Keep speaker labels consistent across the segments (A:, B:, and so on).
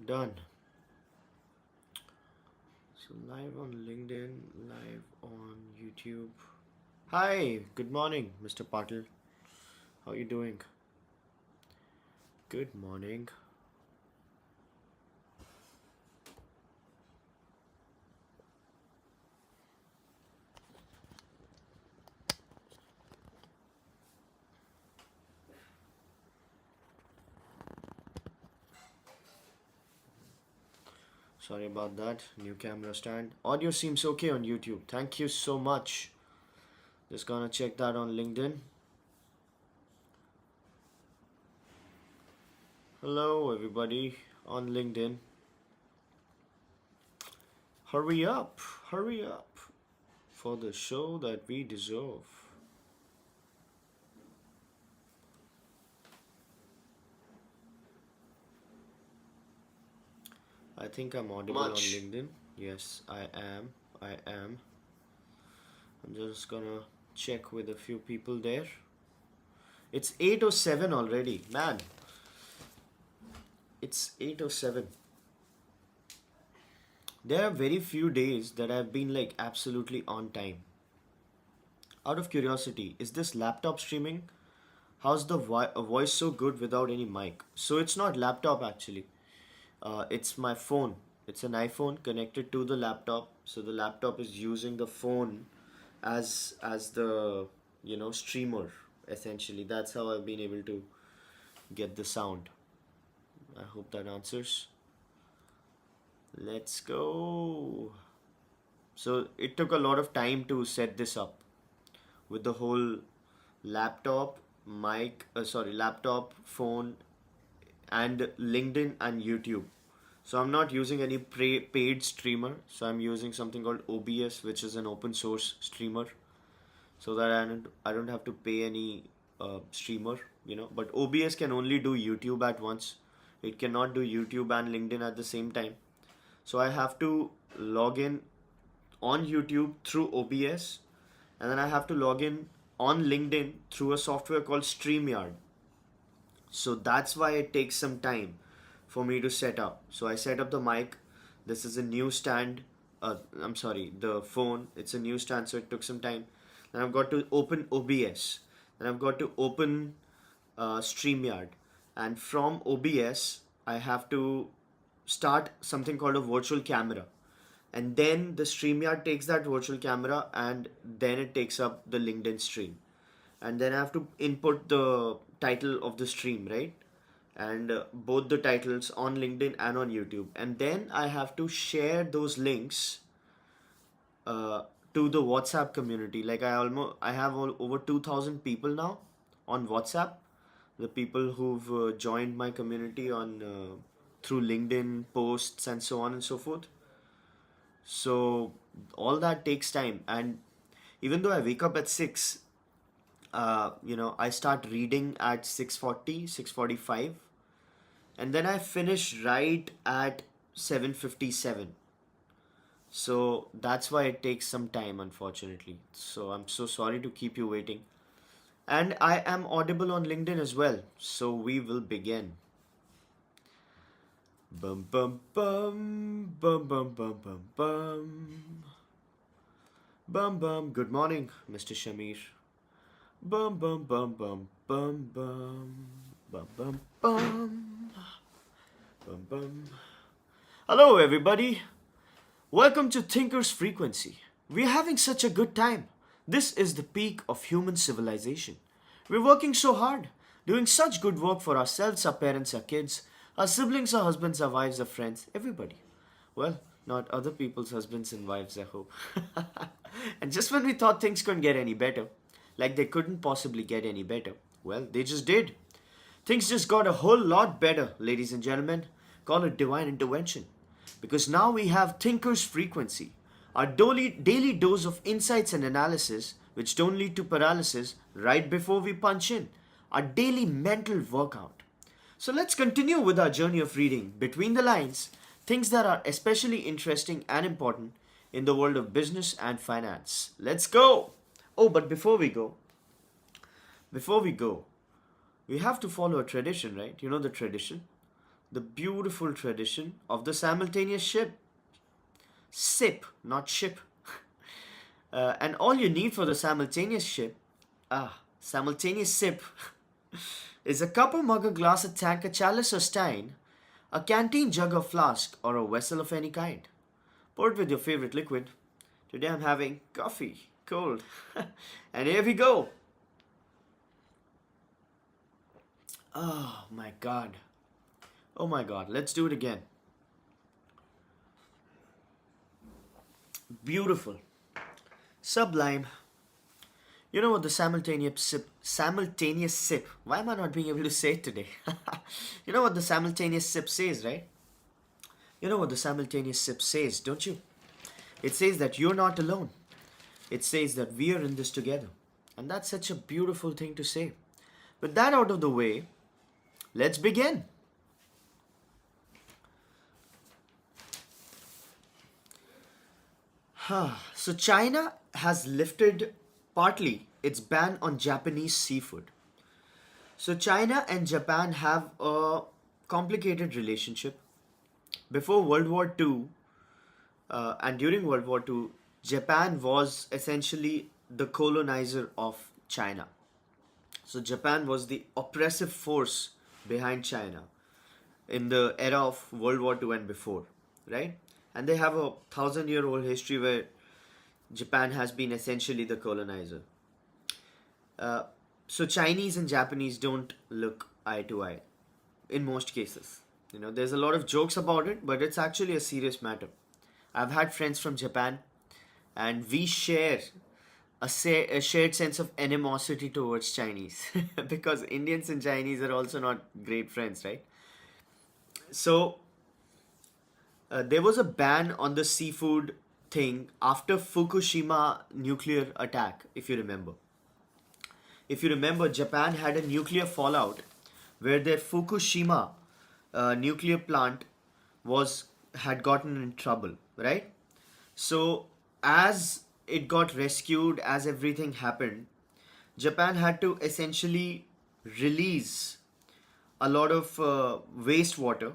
A: Done. So live on LinkedIn, live on YouTube. Hi, good morning, Mr. Patil. How are you doing? Good morning. Sorry about that. New camera stand. Audio seems okay on YouTube. Thank you so much. Just gonna check that on LinkedIn. Hello, everybody on LinkedIn. Hurry up, hurry up for the show that we deserve. I think I'm audible on LinkedIn. Yes, I am. I am. I'm just gonna check with a few people there. It's 8:07 already. Man, it's 8:07. There are very few days that I've been like absolutely on time. Out of curiosity, is this laptop streaming? How's the voice so good without any mic? So it's not laptop actually. It's my phone. It's an iPhone connected to the laptop. So the laptop is using the phone as the streamer essentially. That's how I've been able to get the sound. I hope that answers. Let's go. So it took a lot of time to set this up with the whole laptop, laptop, phone, and LinkedIn and YouTube. So I'm not using any paid streamer. So I'm using something called OBS, which is an open source streamer, so that I don't have to pay any streamer. But OBS can only do YouTube at once. It cannot do YouTube and LinkedIn at the same time. So I have to log in on YouTube through OBS, and then I have to log in on LinkedIn through a software called StreamYard. So that's why it takes some time for me to set up. So I set up the mic. This is a new stand. I'm sorry, the phone. It's a new stand, so it took some time. Then I've got to open OBS. Then I've got to open StreamYard. And from OBS, I have to start something called a virtual camera. And then the StreamYard takes that virtual camera and then it takes up the LinkedIn stream. And then I have to input the title of the stream, right? And both the titles on LinkedIn and on YouTube. And then I have to share those links uh, to the WhatsApp community. Like I have over 2,000 people now on WhatsApp. The people who've joined my community on through LinkedIn posts and so on and so forth. So all that takes time, and even though I wake up at 6, I start reading at 6:40, 6:45, and then I finish right at 7:57. So that's why it takes some time, unfortunately. So I'm so sorry to keep you waiting. And I am audible on LinkedIn as well. So we will begin. Bum bum bum bum bum bum bum bum bum bum. Good morning, Mr. Shamir. Bum bum bum bum bum bum bum bum bum bum bum. Hello, everybody. Welcome to Thinker's Frequency. We're having such a good time. This is the peak of human civilization. We're working so hard, doing such good work for ourselves, our parents, our kids, our siblings, our husbands, our wives, our friends, everybody. Well, not other people's husbands and wives, I hope. And just when we thought things couldn't get any better, like they couldn't possibly get any better, well, they just did. Things just got a whole lot better, ladies and gentlemen. Call it divine intervention. Because now we have Thinker's Frequency, our daily dose of insights and analysis which don't lead to paralysis right before we punch in, our daily mental workout. So let's continue with our journey of reading between the lines things that are especially interesting and important in the world of business and finance. Let's go! Oh, but before we go, we have to follow a tradition, right? You know the tradition? the beautiful tradition of the simultaneous sip, not ship. And all you need for the simultaneous sip is a cup, a mug, a glass, a tank, a chalice or stein, a canteen jug or flask, or a vessel of any kind. Pour it with your favorite liquid. Today I'm having coffee, cold. And here we go. Oh my god. Oh my god, let's do it again. Beautiful. Sublime. You know what the simultaneous sip, why am I not being able to say it today? You know what the simultaneous sip says, right? You know what the simultaneous sip says, don't you? It says that you're not alone. It says that we are in this together. And that's such a beautiful thing to say. With that out of the way, let's begin. So China has lifted partly its ban on Japanese seafood. So China and Japan have a complicated relationship. Before World War II and during World War II, Japan was essentially the colonizer of China. So Japan was the oppressive force behind China in the era of World War II and before, right? And they have a 1,000-year old history where Japan has been essentially the colonizer. Uh, so Chinese and Japanese don't look eye to eye in most cases. There's a lot of jokes about it, but it's actually a serious matter. I've had friends from Japan, and we share a shared sense of animosity towards Chinese because Indians and Chinese are also not great friends, right? So there was a ban on the seafood thing after Fukushima nuclear attack, if you remember. If you remember, Japan had a nuclear fallout where their Fukushima nuclear plant was had gotten in trouble, right? So as it got rescued, as everything happened, Japan had to essentially release a lot of wastewater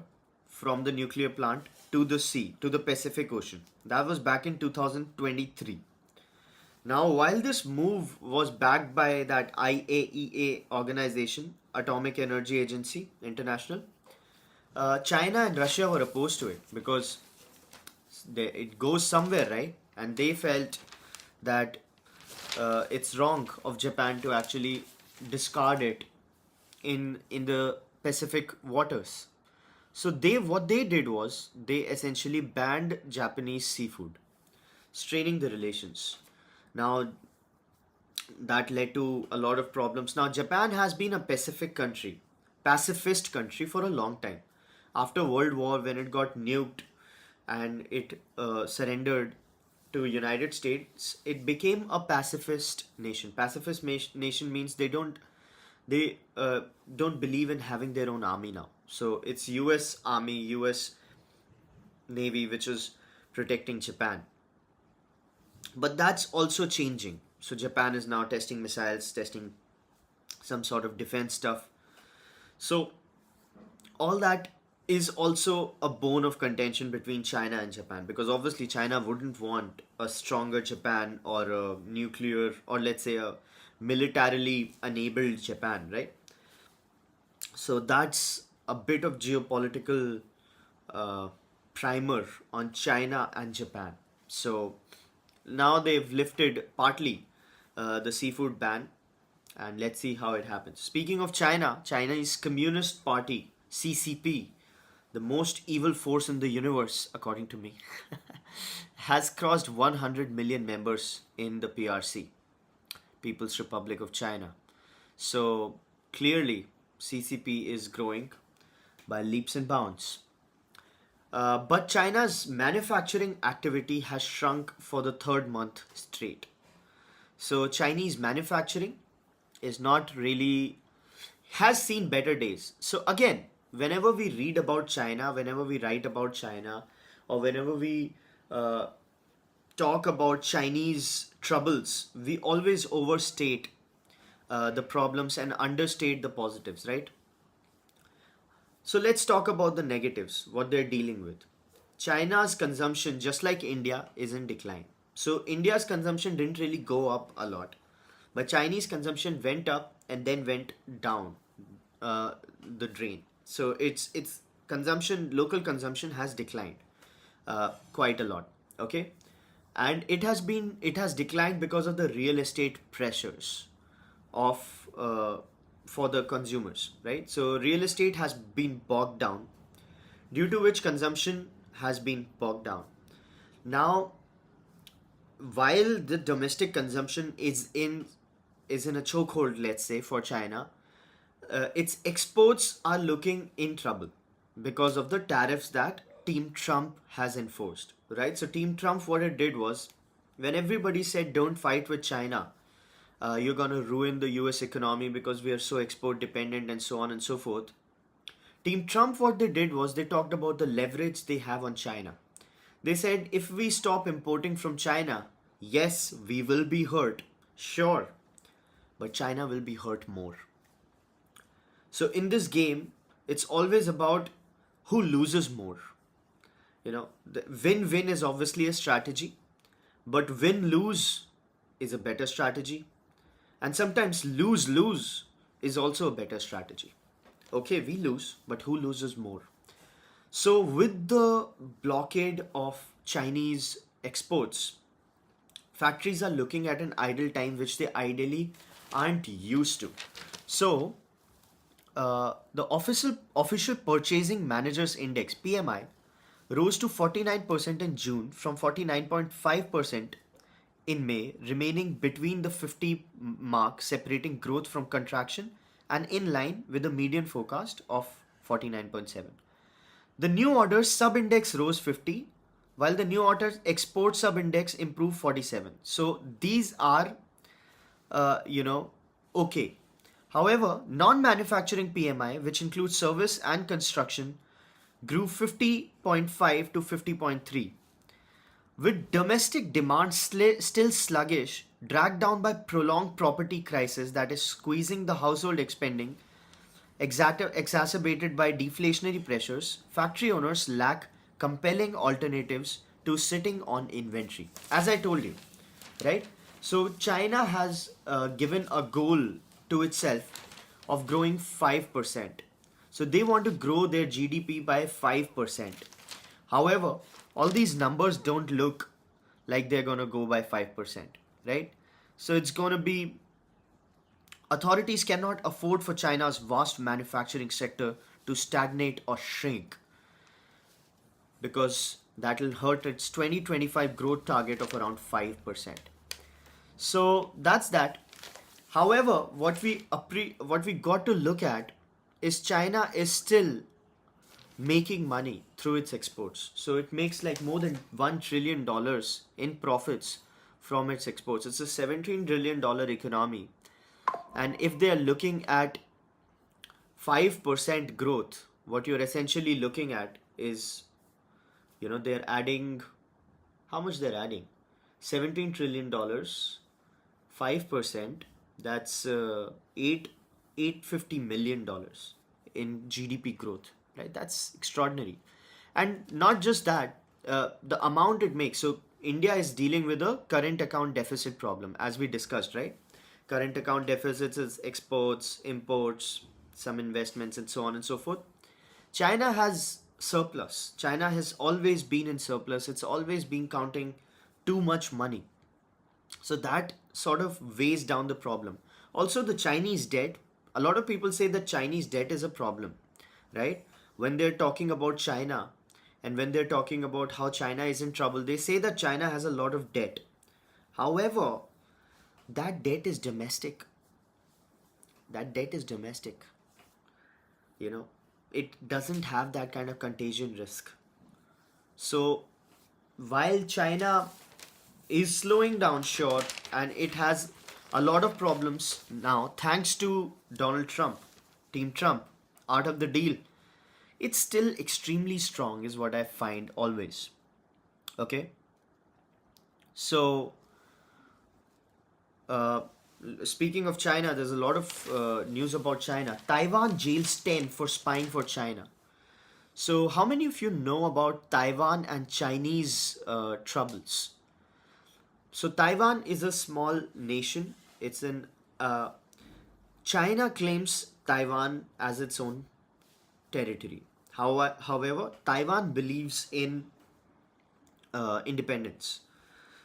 A: from the nuclear plant to the sea, to the Pacific Ocean. That was back in 2023. Now, while this move was backed by that IAEA organization, Atomic Energy Agency International, China and Russia were opposed to it because it goes somewhere, right? And they felt that it's wrong of Japan to actually discard it in the Pacific waters. So what they did was they essentially banned Japanese seafood, straining the relations. Now that led to a lot of problems. Now Japan has been a pacifist country for a long time. After World War, when it got nuked and it surrendered to United States, it became a pacifist nation. Nation means they don't believe in having their own army now. So it's U.S. Army, U.S. Navy, which is protecting Japan. But that's also changing. So Japan is now testing missiles, testing some sort of defense stuff. So all that is also a bone of contention between China and Japan, because obviously China wouldn't want a stronger Japan or a nuclear, or let's say a militarily enabled Japan, right? So that's a bit of geopolitical uh, primer on China and Japan. So now they've lifted partly the seafood ban, and let's see how it happens. Speaking of China, Chinese Communist Party, CCP, the most evil force in the universe, according to me, has crossed 100 million members in the PRC, People's Republic of China. So clearly, CCP is growing by leaps and bounds. But China's manufacturing activity has shrunk for the third month straight. So Chinese manufacturing is not really has seen better days. So again, whenever we read about China, whenever we write about China, or whenever we talk about Chinese troubles, we always overstate the problems and understate the positives, right? So let's talk about the negatives, what they're dealing with. China's consumption, just like India, is in decline. So India's consumption didn't really go up a lot, but Chinese consumption went up and then went down uh, the drain. So it's consumption, local consumption has declined quite a lot. Okay, and it has declined because of the real estate pressures of for the consumers, right? So real estate has been bogged down, due to which consumption has been bogged down. Now, while the domestic consumption is in a chokehold, let's say for China, its exports are looking in trouble because of the tariffs that Team Trump has enforced, right? So Team Trump, what it did was, when everybody said don't fight with China, you're gonna ruin the U.S. economy because we are so export dependent and so on and so forth. Team Trump, what they did was they talked about the leverage they have on China. They said if we stop importing from China, yes, we will be hurt, sure, but China will be hurt more. So in this game, it's always about who loses more. The win-win is obviously a strategy, but win-lose is a better strategy. And sometimes lose-lose is also a better strategy. Okay, we lose, but who loses more? So with the blockade of Chinese exports, factories are looking at an idle time which they ideally aren't used to. So the official purchasing managers index PMI rose to 49% in June from 49.5% in May, remaining between the 50 mark, separating growth from contraction and in line with the median forecast of 49.7. The new orders sub-index rose 50, while the new orders export sub-index improved 47. So these are, okay. However, non-manufacturing PMI, which includes service and construction, grew 50.5 to 50.3. With domestic demand still sluggish, dragged down by prolonged property crisis that is squeezing the household spending, exacerbated by deflationary pressures, factory owners lack compelling alternatives to sitting on inventory. As I told you, right? So China has given a goal to itself of growing 5%. So they want to grow their GDP by 5%. However, all these numbers don't look like they're going to go by 5%, right? So it's going to be, authorities cannot afford for China's vast manufacturing sector to stagnate or shrink, because that will hurt its 2025 growth target of around 5%. So that's that. However, what we got to look at is China is still making money through its exports. So it makes like more than $1 trillion in profits from its exports. It's a $17 trillion economy. And if they are looking at 5% growth, what you're essentially looking at is, they're adding, how much they're adding? $17 trillion, 5%, that's $850 million in GDP growth, right? That's extraordinary. And not just that, the amount it makes. So India is dealing with a current account deficit problem, as we discussed, right? Current account deficits is exports, imports, some investments, and so on and so forth. China has surplus. China has always been in surplus. It's always been counting too much money. So that sort of weighs down the problem. Also, the Chinese debt. A lot of people say that Chinese debt is a problem, right? When they're talking about China and when they're talking about how China is in trouble, they say that China has a lot of debt. However, that debt is domestic. That debt is domestic. It doesn't have that kind of contagion risk. So while China is slowing down, sure, and it has a lot of problems now, thanks to Donald Trump, Team Trump, out of the deal, it's still extremely strong, is what I find always. Okay? So, uh, speaking of China, there's a lot of news about China. Taiwan jails 10 for spying for China. So, how many of you know about Taiwan and Chinese troubles? So, Taiwan is a small nation. It's in China claims Taiwan as its own territory. However, Taiwan believes in independence.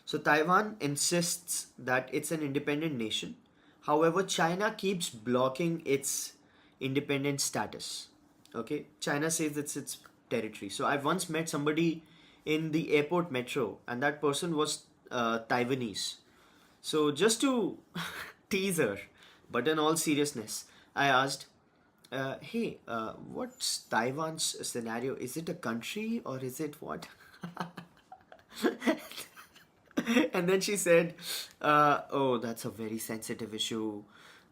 A: So Taiwan insists that it's an independent nation. However, China keeps blocking its independent status. Okay, China says it's its territory. So I once met somebody in the airport metro, and that person was Taiwanese. So just to tease her, but in all seriousness, I asked, "Hey, what's Taiwan's scenario? Is it a country or is it what?" And then she said, "Oh, that's a very sensitive issue,"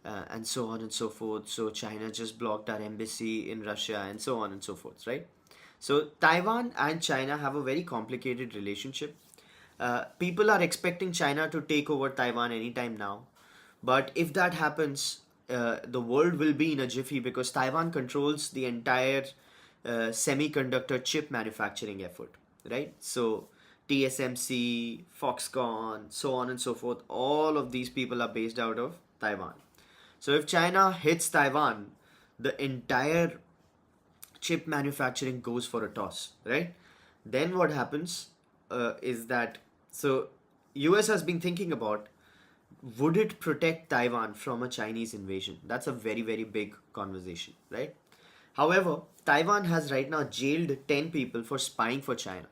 A: and so on and so forth. So China just blocked our embassy in Russia, and so on and so forth, right? So Taiwan and China have a very complicated relationship. People are expecting China to take over Taiwan anytime now, but if that happens, the world will be in a jiffy because Taiwan controls the entire semiconductor chip manufacturing effort, right? So TSMC, Foxconn, so on and so forth, all of these people are based out of Taiwan. So if China hits Taiwan, the entire chip manufacturing goes for a toss, right? Then what happens is that so US has been thinking about, would it protect Taiwan from a Chinese invasion? That's a very, very big conversation, right? However, Taiwan has right now jailed 10 people for spying for China.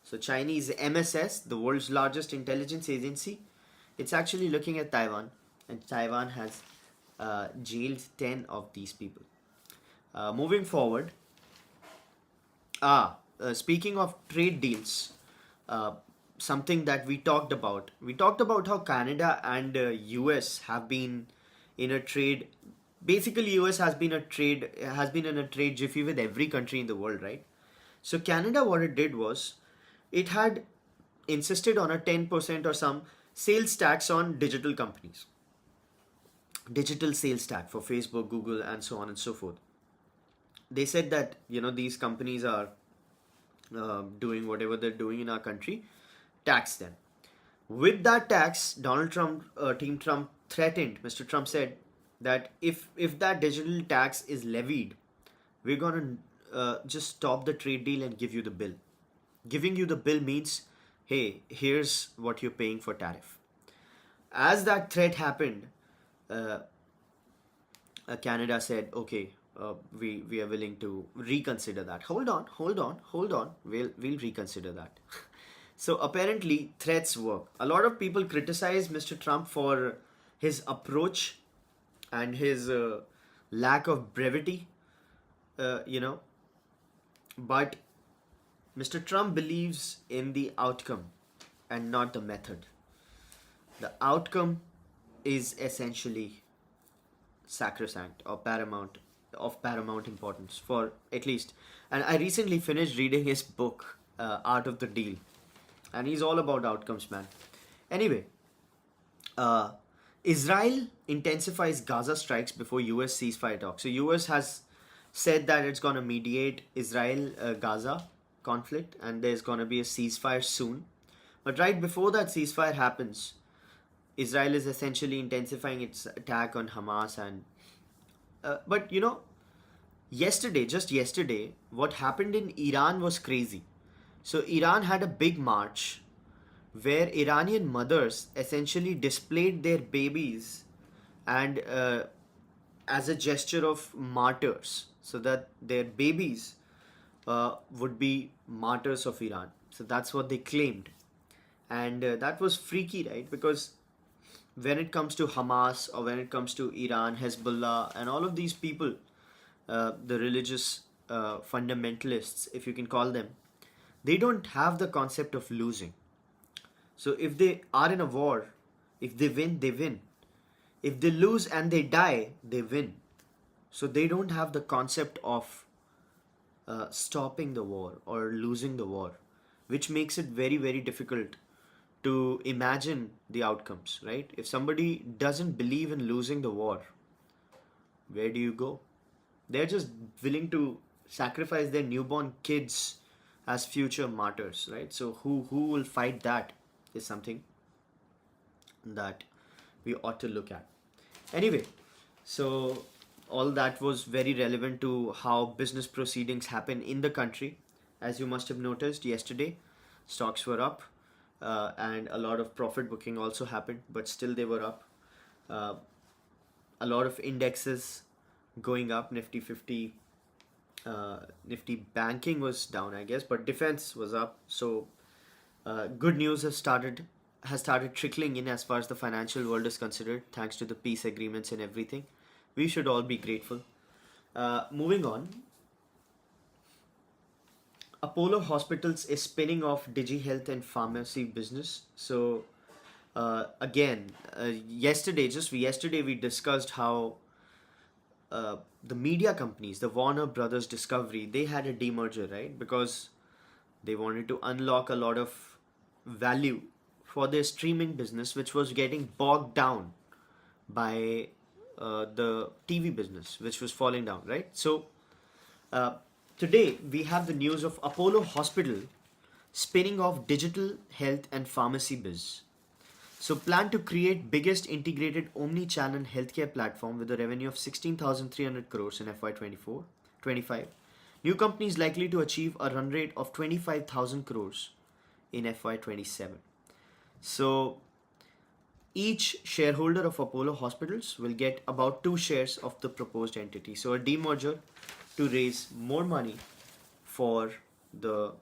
A: So, Chinese MSS, the world's largest intelligence agency, it's actually looking at Taiwan, and Taiwan has jailed 10 of these people. Moving forward, speaking of trade deals, uh, something that we talked about how Canada and US have been in a trade. Basically, US has been in a trade jiffy with every country in the world, right? So Canada, what it did was, it had insisted on a 10% or some sales tax on digital companies, digital sales tax for Facebook, Google, and so on and so forth. They said that these companies are doing whatever they're doing in our country, tax them. With that tax, Donald Trump, Team Trump threatened. Mr. Trump said that if that digital tax is levied, we're gonna just stop the trade deal and give you the bill. Giving you the bill means, hey, here's what you're paying for tariff. As that threat happened, uh, Canada said, okay, we are willing to reconsider that. Hold on. We'll reconsider that. So apparently threats work. A lot of people criticize Mr. Trump for his approach and his lack of brevity, uh, you know. But Mr. Trump believes in the outcome and not the method. The outcome is essentially sacrosanct or paramount, of paramount importance for at least. And I recently finished reading his book, Art of the Deal, and he's all about outcomes, man. Anyway, uh, Israel intensifies Gaza strikes before US ceasefire talks. So US has said that it's going to mediate Israel Gaza conflict and there's going to be a ceasefire soon. But right before that ceasefire happens, Israel is essentially intensifying its attack on Hamas. And but just yesterday, what happened in Iran was crazy. So Iran had a big march where Iranian mothers essentially displayed their babies and as a gesture of martyrs, so that their babies would be martyrs of Iran. So that's what they claimed, and that was freaky, right? Because when it comes to Hamas or when it comes to Iran, Hezbollah, and all of these people, the religious fundamentalists, if you can call them, they don't have the concept of losing. So if they are in a war, if they win, they win. If they lose and they die, they win. So they don't have the concept of stopping the war or losing the war, which makes it very, very difficult to imagine the outcomes, right? If somebody doesn't believe in losing the war, where do you go? They're just willing to sacrifice their newborn kids as future martyrs, right? So who will fight that is something that we ought to look at. Anyway, so all that was very relevant to how business proceedings happen in the country. As you must have noticed yesterday, stocks were up, and a lot of profit booking also happened, but still they were up. Uh, a lot of indexes going up. Nifty 50, Nifty banking was down, I guess, but defense was up. So good news has started trickling in as far as the financial world is considered, thanks to the peace agreements and everything. We should all be grateful. Moving on, Apollo Hospitals is spinning off Digi Health and pharmacy business. So again, yesterday we discussed how the media companies, the Warner Brothers Discovery, they had a demerger, right? Because they wanted to unlock a lot of value for their streaming business, which was getting bogged down by the TV business, which was falling down, right? So uh, today we have the news of Apollo Hospital spinning off digital health and pharmacy biz. So plan to create biggest integrated omni-channel healthcare platform with a revenue of 16,300 crores in FY 25. New company is likely to achieve a run rate of 25,000 crores in FY 27. So each shareholder of Apollo Hospitals will get about 2 shares of the proposed entity. So a demerger to raise more money for the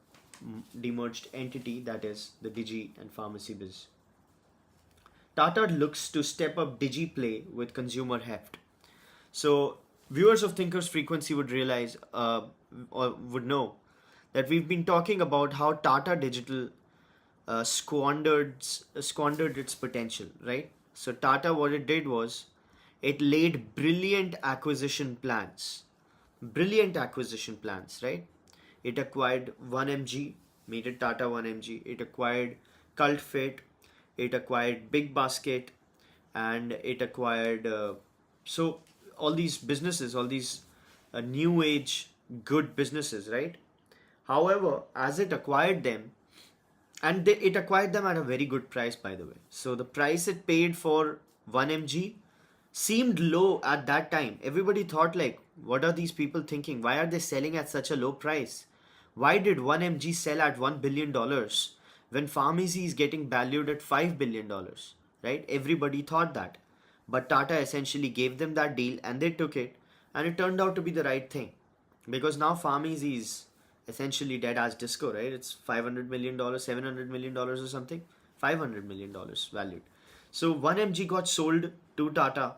A: demerged entity, that is the Digi and pharmacy biz. Tata looks to step up Digi Play with consumer heft. So viewers of Thinkers Frequency would realize or would know that we've been talking about how Tata Digital squandered its potential, right? So Tata, what it did was it laid brilliant acquisition plans, right? It acquired 1mg, made it Tata 1mg. It acquired Cult Fit, it acquired Big Basket, and it acquired so all these businesses, all these new age good businesses, right? However, as it acquired them, and it acquired them at a very good price, by the way. So the price it paid for 1mg seemed low at that time. Everybody thought like, what are these people thinking? Why are they selling at such a low price? Why did 1mg sell at $1 billion when pharmacy is getting valued at $5 billion? Right? Everybody thought that. But Tata essentially gave them that deal and they took it, and it turned out to be the right thing. Because now pharmacy is essentially dead as disco, right? It's $500 million, $700 million or something. $500 million valued. So 1mg got sold to Tata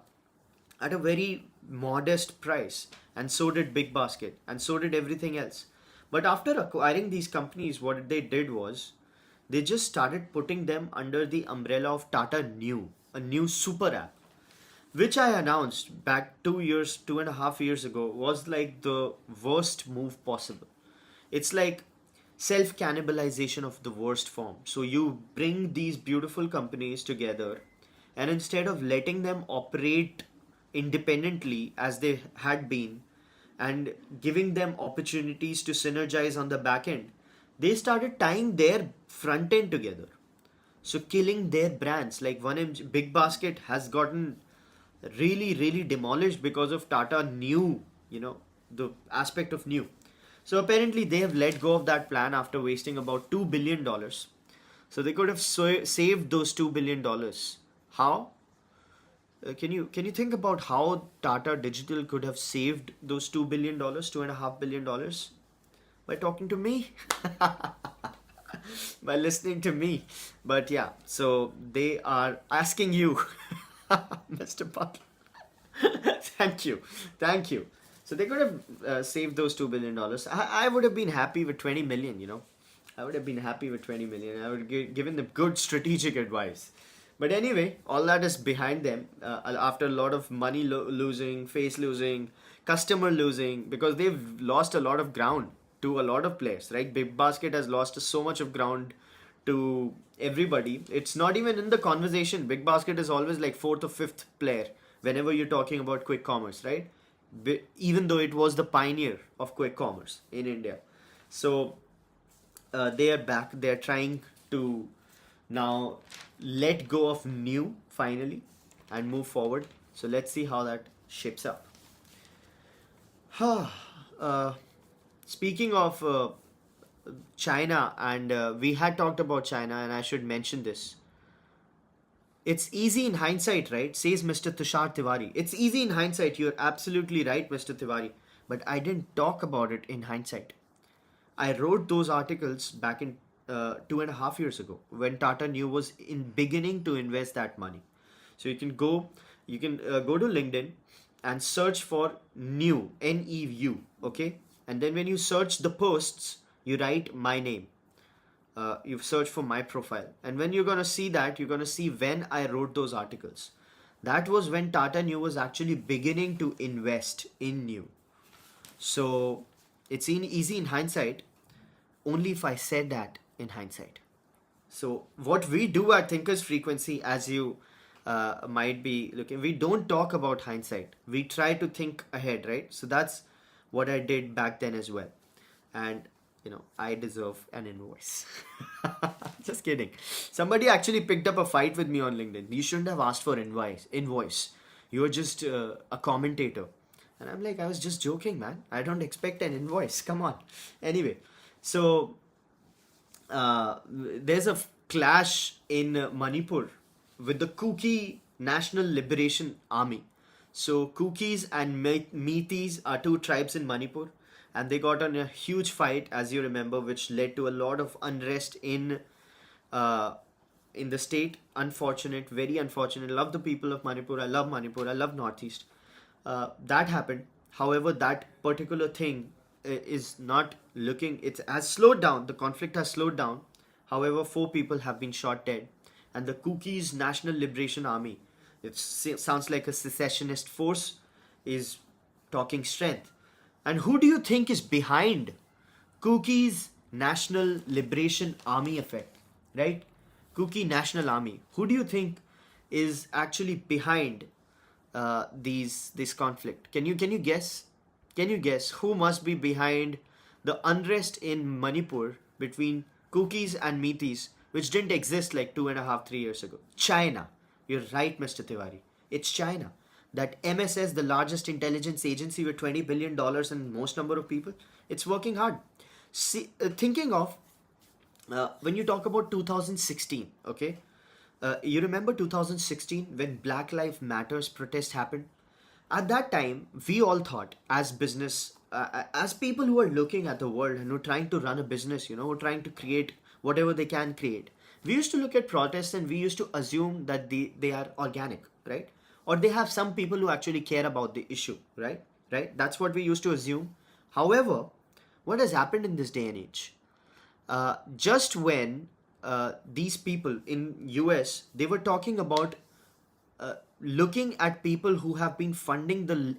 A: at a very modest price, and so did Big Basket, and so did everything else. But after acquiring these companies, what they did was they just started putting them under the umbrella of Tata Neu, a new super app, which I announced back 2 years, 2.5 years ago, was like the worst move possible. It's like self cannibalization of the worst form. So you bring these beautiful companies together, and instead of letting them operate independently as they had been and giving them opportunities to synergize on the back end, they started tying their front end together. So killing their brands like 1mg, Big Basket has gotten really demolished because of Tata Neu, the aspect of new. So apparently they have let go of that plan after wasting about $2 billion. So they could have saved those $2 billion. How? Can you think about how Tata Digital could have saved those $2 billion, $2.5 billion? By talking to me, by listening to me. But yeah, so they are asking you, Mr. Butler. Thank you. So they could have saved those $2 billion. I would have been happy with 20 million. I would have been happy with 20 million. I would have given them good strategic advice. But anyway, all that is behind them after a lot of money losing, face losing, customer losing, because they've lost a lot of ground to a lot of players, right? Big Basket has lost so much of ground to everybody. It's not even in the conversation. Big Basket is always like fourth or fifth player whenever you're talking about quick commerce, right? even though it was the pioneer of quick commerce in India. So they are back. They are trying to now let go of new finally and move forward. So let's see how that shapes up. uh, Speaking of China, and we had talked about China, and I should mention this. It's easy in hindsight, right? Says Mr. Tushar Tiwari. It's easy in hindsight. You're absolutely right, Mr. Tiwari. But I didn't talk about it in hindsight. I wrote those articles back in 2.5 years ago when Tata Neu was in beginning to invest that money. So you can go to LinkedIn and search for new NEU, okay? And then when you search the posts, you write my name. You search for my profile, and when you're gonna see that, you're gonna see when I wrote those articles. That was when Tata Neu was actually beginning to invest in new. So it's easy in hindsight, only if I said that in hindsight. So what we do at Thinkers Frequency, as you might be looking, we don't talk about hindsight. We try to think ahead, right? So that's what I did back then as well. And I deserve an invoice. Just kidding. Somebody actually picked up a fight with me on LinkedIn. You shouldn't have asked for invoice. You were just a commentator. And I'm like, I was just joking, man. I don't expect an invoice. Come on. Anyway, so there's a clash in Manipur with the Kuki National Liberation Army. So Kukis and Meiteis are two tribes in Manipur, and they got on a huge fight, as you remember, which led to a lot of unrest in the state. Unfortunate, very unfortunate. Love the people of Manipur. I love Manipur. I love Northeast. That happened. However, that particular thing is not looking. It has slowed down. The conflict has slowed down. However, 4 people have been shot dead, and the Kukis National Liberation Army, it sounds like a secessionist force, is talking strength. And who do you think is behind Kukis National Liberation Army effect, right? Kuki National Army. Who do you think is actually behind this conflict? Can you guess? Can you guess who must be behind the unrest in Manipur between Kukis and Meiteis, which didn't exist like 2.5, 3 years ago? China. You're right, Mr. Tiwari. It's China. That MSS, the largest intelligence agency with $20 billion and most number of people, it's working hard. See, thinking of when you talk about 2016, okay? You remember 2016 when Black Lives Matters protest happened? At that time, we all thought, as business, as people who are looking at the world and who are trying to run a business, who are trying to create whatever they can create, we used to look at protests and we used to assume that they are organic, right? Or they have some people who actually care about the issue, right? Right? That's what we used to assume. However, what has happened in this day and age? Just when these people in US, they were talking about looking at people who have been funding the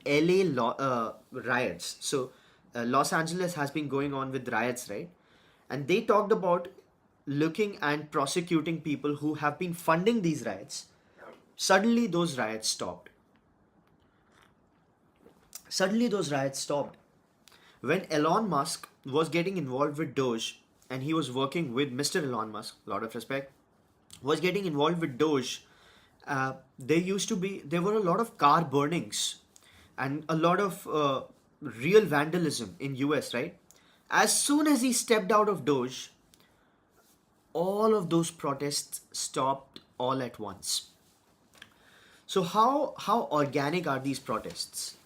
A: riots. So Los Angeles has been going on with riots, right? And they talked about looking and prosecuting people who have been funding these riots. Suddenly those riots stopped. Suddenly those riots stopped. When Elon Musk was getting involved with Doge, and he was working with Mr. Elon Musk, a lot of respect, was getting involved with Doge, there were a lot of car burnings and a lot of real vandalism in US, right? As soon as he stepped out of Doge, all of those protests stopped all at once. So how organic are these protests?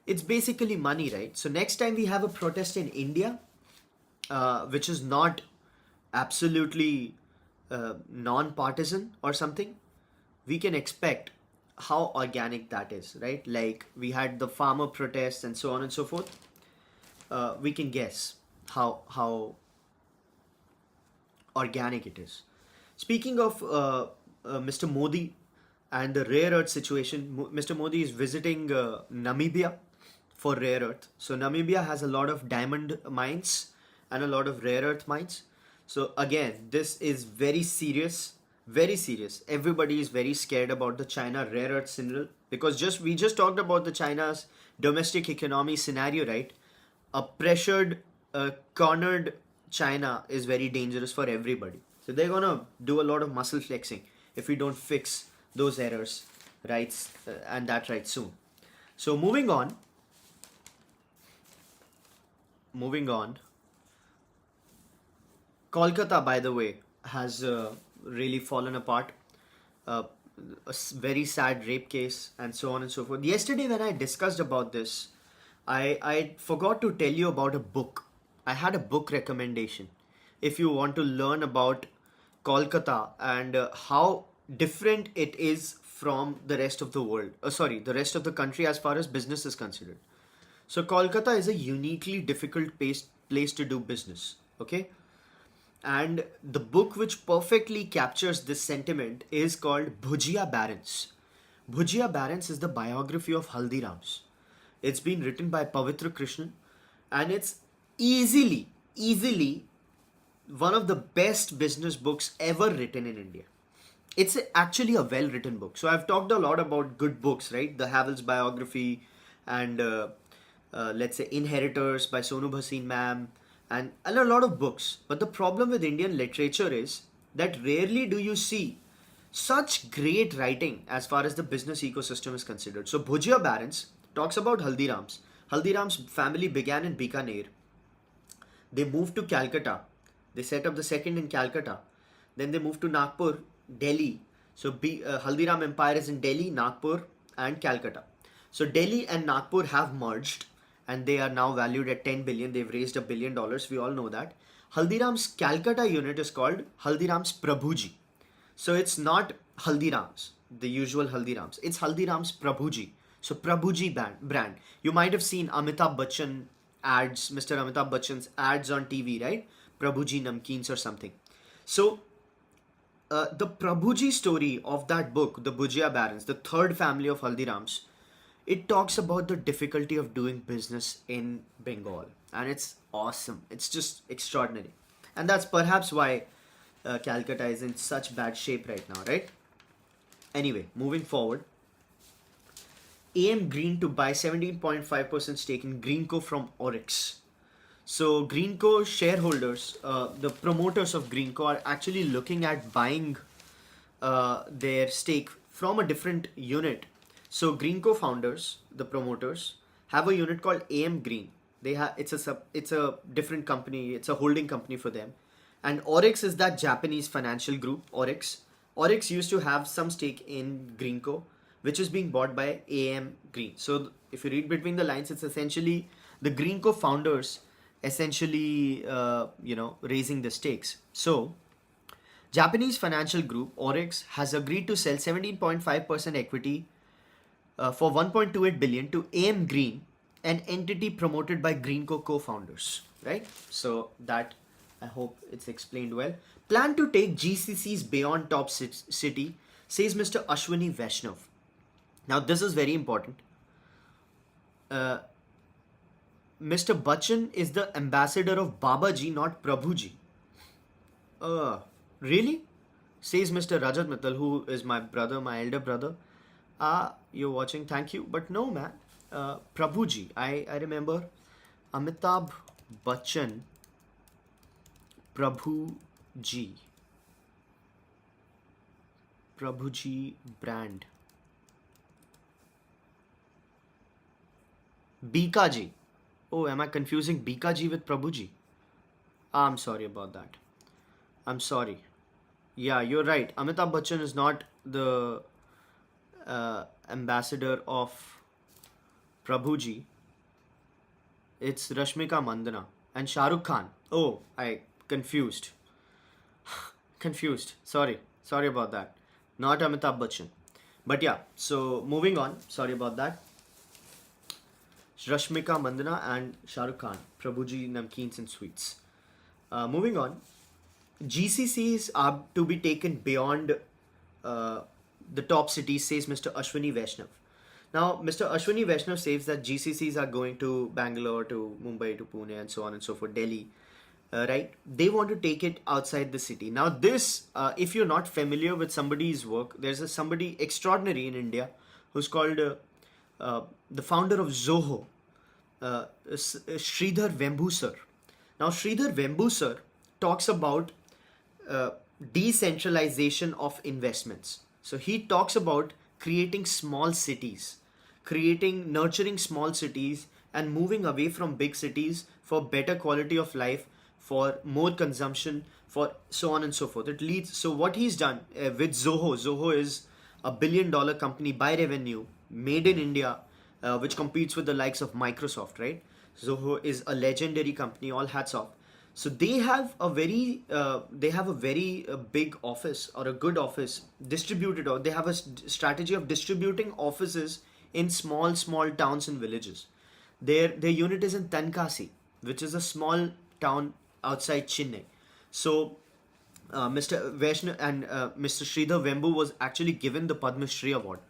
A: It's basically money, right? So next time we have a protest in India, which is not absolutely non-partisan or something, we can expect how organic that is, right? Like we had the farmer protests and so on and so forth. We can guess how organic it is. Speaking of Mr. Modi and the rare earth situation, Mr. Modi is visiting Namibia for rare earth. So Namibia has a lot of diamond mines and a lot of rare earth mines. So again, this is very serious. Very serious. Everybody is very scared about the China rare earth mineral because just we just talked about the China's domestic economy scenario, right? A pressured, cornered China is very dangerous for everybody. So they're gonna do a lot of muscle flexing if we don't fix those errors, right, and that right soon. So moving on. Kolkata, by the way, has really fallen apart. Uh, very sad rape case and so on and so forth. Yesterday, when I discussed about this, I forgot to tell you about a book. I had a book recommendation. If you want to learn about Kolkata and how different it is from the rest of the world, sorry, the rest of the country as far as business is considered. So Kolkata is a uniquely difficult place to do business. Okay, and the book which perfectly captures this sentiment is called Bhujia Barons. Bhujia Barons is the biography of Haldirams. It's been written by Pavitra Krishnan, and it's easily one of the best business books ever written in India. It's actually a well written book. So I've talked a lot about good books, right? The Havel's biography and let's say Inheritors by Sonu Bhasin ma'am and a lot of books. But the problem with Indian literature is that rarely do you see such great writing as far as the business ecosystem is considered. So Bhujia Barons talks about Haldirams. Haldirams family began in Bikaner. They moved to Calcutta. They set up the second in Calcutta. Then they moved to Nagpur, Delhi. So Haldiram Empire is in Delhi, Nagpur, and Calcutta. So Delhi and Nagpur have merged, and they are now valued at 10 billion. They've raised $1 billion. We all know that. Haldiram's Calcutta unit is called Haldiram's Prabhuji. So it's not Haldirams, the usual Haldirams. It's Haldiram's Prabhuji. So Prabhuji brand. You might have seen Amitabh Bachchan ads, Mr. Amitabh Bachchan's ads on TV, right? Prabhuji Namkeens or something. So the Prabhuji story of that book, the Bhujia Barons, the third family of Haldirams, it talks about the difficulty of doing business in Bengal. And it's awesome. It's just extraordinary. And that's perhaps why Calcutta is in such bad shape right now, right? Anyway, moving forward. AM Green to buy 17.5% stake in Greenco from Oryx. So Greenco shareholders, the promoters of Greenco are actually looking at buying their stake from a different unit. So Greenco founders, the promoters, have a unit called AM Green. It's a different company. It's a holding company for them. And Oryx is that Japanese financial group. Oryx used to have some stake in Greenco, which is being bought by AM Green. So if you read between the lines, it's essentially the Greenco founders essentially raising the stakes. So Japanese financial group Oryx has agreed to sell 17.5% equity for 1.28 billion to AM Green, an entity promoted by Greenco co-founders, right? So that, I hope it's explained well. Plan to take GCCs beyond top city, says Mr. Ashwini Vaishnav. Now this is very important. Mr. Bachchan is the ambassador of Babaji, not Prabhuji. Really? Says Mr. Rajat Mittal, who is my brother, my elder brother. You're watching, thank you. But no, man. Prabhuji. I remember Amitabh Bachchan, Prabhuji. Prabhuji brand. Bikaji. Oh, am I confusing Bikaji with Prabhuji? I'm sorry about that. I'm sorry. Yeah, you're right. Amitabh Bachchan is not the ambassador of Prabhuji. It's Rashmika Mandana and Shah Rukh Khan. Oh, I confused. Confused. Sorry about that. Not Amitabh Bachchan. But yeah, so moving on. Sorry about that. Rashmika Mandana and Shah Rukh Khan, Prabhuji Namkeens and Sweets. Moving on, GCCs are to be taken beyond the top cities, says Mr. Ashwini Vaishnav. Now, Mr. Ashwini Vaishnav says that GCCs are going to Bangalore, to Mumbai, to Pune, and so on and so forth, Delhi. right? They want to take it outside the city. Now, this, if you're not familiar with somebody's work, there's somebody extraordinary in India who's called the founder of Zoho, Sridhar Vembusar. Now, Sridhar Vembusar talks about uh, decentralization of investments. So he talks about creating small cities, nurturing small cities, and moving away from big cities for better quality of life, for more consumption, for so on and so forth. It leads. So what he's done with Zoho. Zoho is a $1 billion company by revenue, made in India, which competes with the likes of Microsoft, right? Zoho is a legendary company. All hats off. So they have a very big office, or a good office distributed, or they have a strategy of distributing offices in small towns and villages. Their unit is in Tankasi, which is a small town outside Chennai. So Mr. Vaishnav and Mr. Sridhar Vembu was actually given the Padma Shri award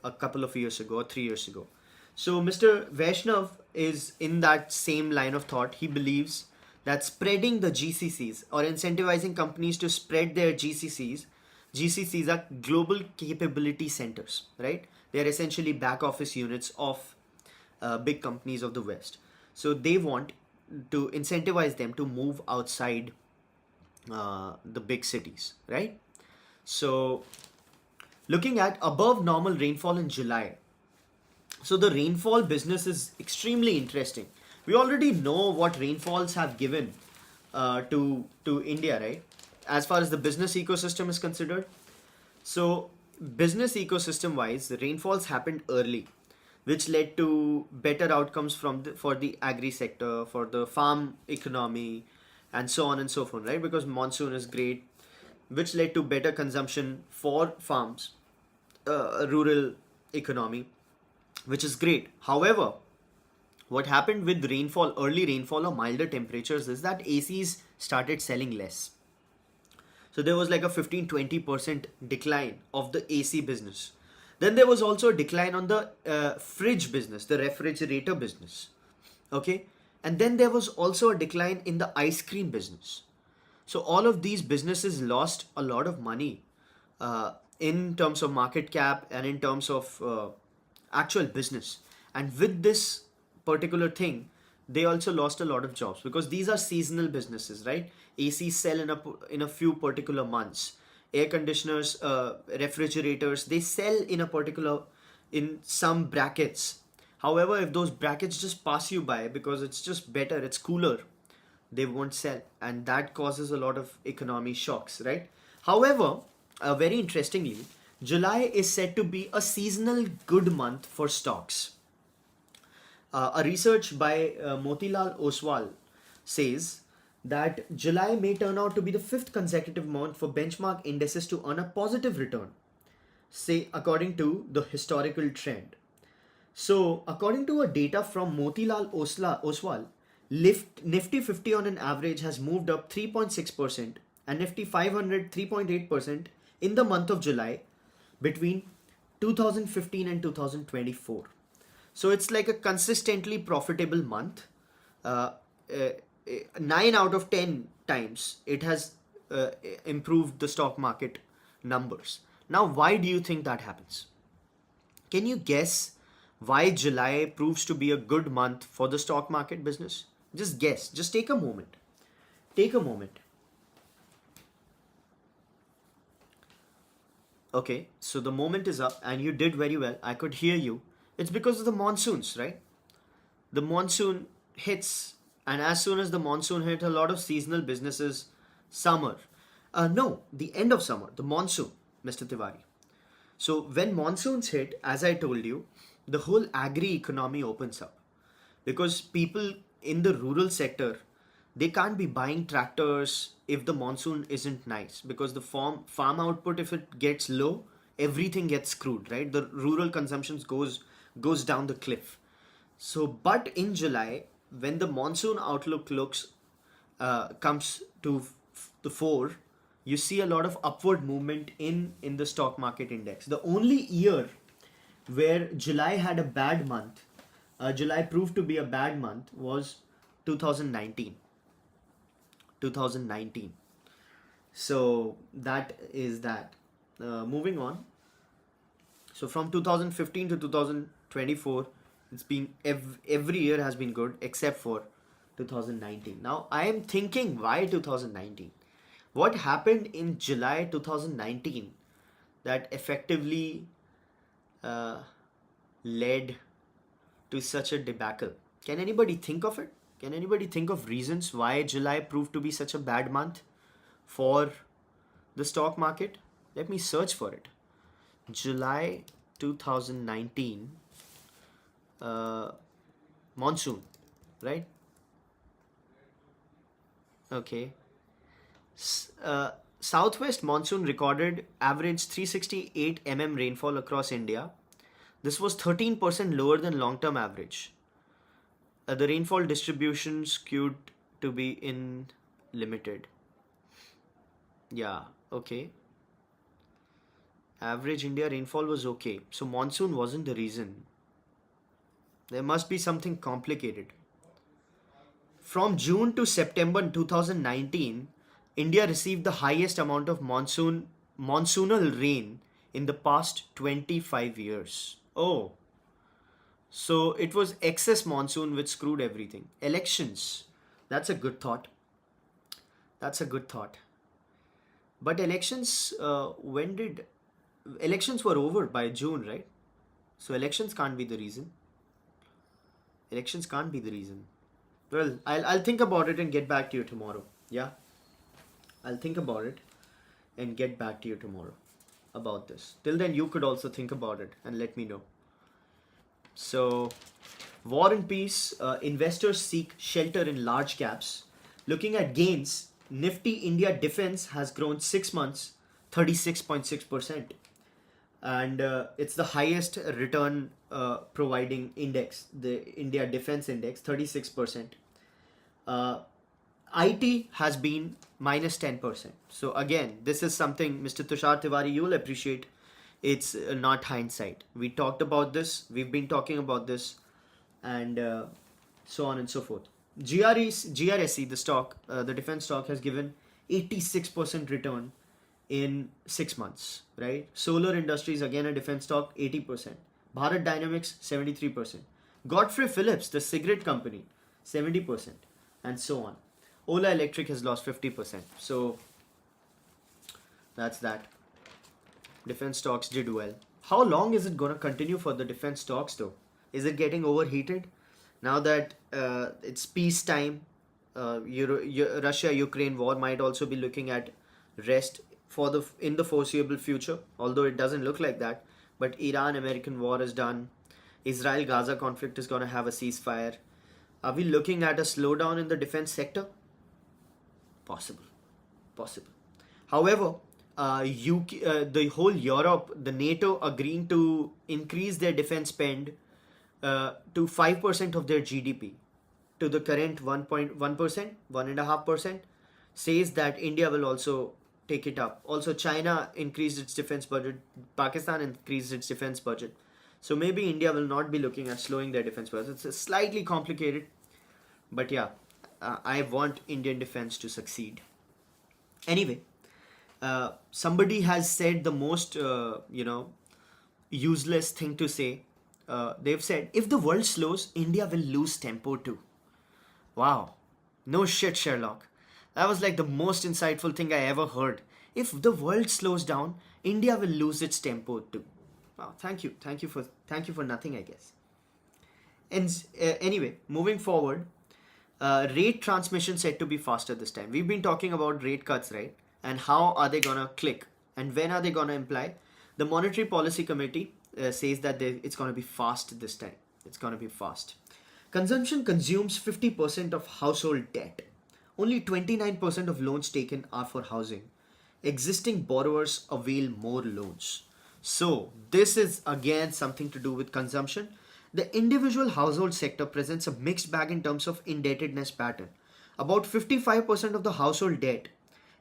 A: a couple of years ago, or 3 years ago. So Mr. Vaishnav is in that same line of thought. He believes that spreading the GCCs, or incentivizing companies to spread their GCCs are global capability centers, right? They are essentially back office units of big companies of the West. So they want to incentivize them to move outside the big cities, right? So looking at above normal rainfall in July. So the rainfall business is extremely interesting. We already know what rainfalls have given to India, right? As far as the business ecosystem is considered. So business ecosystem wise, the rainfalls happened early, which led to better outcomes for the agri sector, for the farm economy, and so on and so forth, right? Because monsoon is great, which led to better consumption for farms, rural economy, which is great. However, what happened with early rainfall or milder temperatures, is that ACs started selling less. So there was like a 15-20% decline of the AC business. Then there was also a decline on the fridge business, the refrigerator business. Okay. And then there was also a decline in the ice cream business. So all of these businesses lost a lot of money in terms of market cap and in terms of actual business. And with this particular thing, they also lost a lot of jobs, because these are seasonal businesses, right? AC sell in a few particular months. Air conditioners, refrigerators, they sell in some brackets. However, if those brackets just pass you by because it's just better, it's cooler, they won't sell, and that causes a lot of economy shocks, right? However, very interestingly, July is said to be a seasonal good month for stocks. A research by Motilal Oswal says that July may turn out to be the fifth consecutive month for benchmark indices to earn a positive return, say according to the historical trend. So, according to a data from Oswal, Nifty 50 on an average has moved up 3.6%, and Nifty 500 3.8% in the month of July between 2015 and 2024. So it's like a consistently profitable month. Uh, uh, 9 out of 10 times it has improved the stock market numbers. Now, why do you think that happens? Can you guess why July proves to be a good month for the stock market business? Just guess. Just take a moment. Take a moment. Okay, so the moment is up and you did very well. I could hear you. It's because of the monsoons, right? The monsoon hits, and as soon as the monsoon hit, a lot of seasonal businesses, summer. No, the end of summer, the monsoon, Mr. Tiwari. So when monsoons hit, as I told you, the whole agri economy opens up, because people in the rural sector, they can't be buying tractors if the monsoon isn't nice, because the farm output, if it gets low, everything gets screwed, right? The rural consumption goes down the cliff. So but in July, when the monsoon outlook comes to the fore, you see a lot of upward movement in the stock market index. The only year where July had a bad month, July proved to be a bad month, was 2019. 2019. So that is that. Moving on. So from 2015 to 2024, it's been every year has been good except for 2019. Now I am thinking, why 2019? What happened in July 2019 that effectively uh, led to such a debacle? Can anybody think of it? Can anybody think of reasons why July proved to be such a bad month for the stock market? Let me search for it. July 2019, uh, monsoon, right? Okay. Southwest monsoon recorded average 368 mm rainfall across India. This was 13% lower than long term average. The rainfall distribution skewed to be in limited. Yeah, okay. Average India rainfall was okay. So monsoon wasn't the reason. There must be something complicated. From June to September 2019, India received the highest amount of monsoonal rain in the past 25 years. Oh, so it was excess monsoon which screwed everything. Elections. That's a good thought. That's a good thought. But elections, when did elections were over by June, right? So elections can't be the reason. Elections can't be the reason. Well, I'll think about it and get back to you tomorrow. Yeah, I'll think about it and get back to you tomorrow about this. Till then, you could also think about it and let me know. So, war and peace, investors seek shelter in large caps. Looking at gains, Nifty India Defense has grown 6 months, 36.6%. And it's the highest return providing index, the India Defense Index, 36%. IT has been minus 10%. So again, this is something, Mr. Tushar Tiwari, you will appreciate. It's not hindsight. We talked about this. We've been talking about this, and so on and so forth. GRSE, the stock, the defense stock, has given 86% return in 6 months, right? Solar Industries, again a defense stock, 80%. Bharat Dynamics, 73%. Godfrey Phillips, the cigarette company, 70%, and so on. Ola Electric has lost 50%. So that's that. Defense stocks did well. How long is it going to continue for the defense stocks though? Is it getting overheated? Now that it's peacetime, Russia-Ukraine war might also be looking at rest in the foreseeable future, although it doesn't look like that. But Iran-American war is done. Israel-Gaza conflict is going to have a ceasefire. Are we looking at a slowdown in the defense sector? Possible. However, the whole Europe, the NATO agreeing to increase their defense spend to 5% of their GDP, to the current 1.1%, 1.5%, says that India will also take it up. Also, China increased its defense budget. Pakistan increased its defense budget. So maybe India will not be looking at slowing their defense budget. It's slightly complicated. But yeah, I want Indian defense to succeed. Anyway, somebody has said the most, useless thing to say. They've said, if the world slows, India will lose tempo too. Wow. No shit, Sherlock. That was like the most insightful thing I ever heard. If the world slows down, India will lose its tempo too. Wow, thank you. Thank you for nothing, I guess. And anyway, moving forward, rate transmission said to be faster this time. We've been talking about rate cuts, right? And how are they gonna click? And when are they gonna imply? The Monetary Policy Committee says that it's gonna be fast this time. It's gonna be fast. Consumption consumes 50% of household debt. Only 29% of loans taken are for housing. Existing borrowers avail more loans. So this is again something to do with consumption. The individual household sector presents a mixed bag in terms of indebtedness pattern. About 55% of the household debt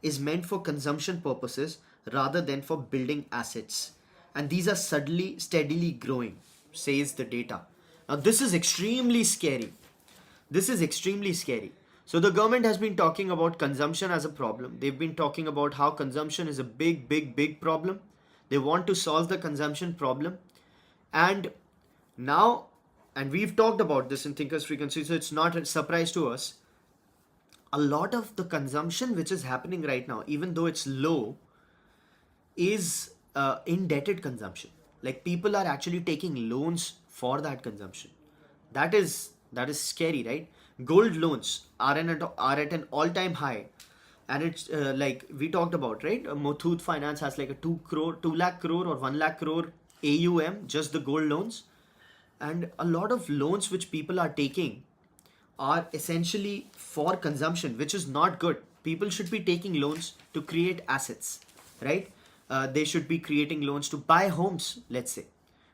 A: is meant for consumption purposes rather than for building assets. And these are steadily growing, says the data. Now this is extremely scary. So the government has been talking about consumption as a problem. They've been talking about how consumption is a big, big, big problem. They want to solve the consumption problem. And now, and we've talked about this in Thinkers Frequency, so it's not a surprise to us. A lot of the consumption which is happening right now, even though it's low, is indebted consumption. Like people are actually taking loans for that consumption. That is scary, right? Gold loans are at an all time high, and it's like we talked about, right? Muthoot Finance has like a 2 lakh crore or 1 lakh crore AUM, just the gold loans, and a lot of loans which people are taking are essentially for consumption, which is not good. People should be taking loans to create assets, right? They should be creating loans to buy homes, let's say,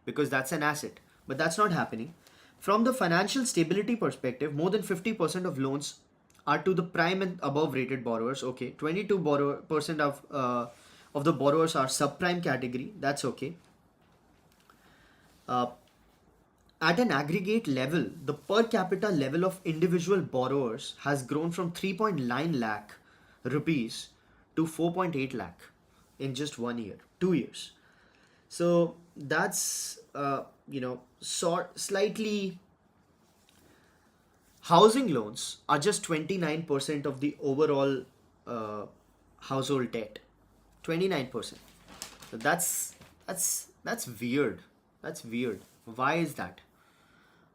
A: because that's an asset. But that's not happening. From the financial stability perspective, more than 50% of loans are to the prime and above rated borrowers. Okay, 22% of the borrowers are subprime category. That's okay. Uh, At an aggregate level, the per capita level of individual borrowers has grown from 3.9 lakh rupees to 4.8 lakh in just 1 year, 2 years. So that's slightly. Housing loans are just 29% of the overall household debt. 29%. So that's weird. That's weird. Why is that?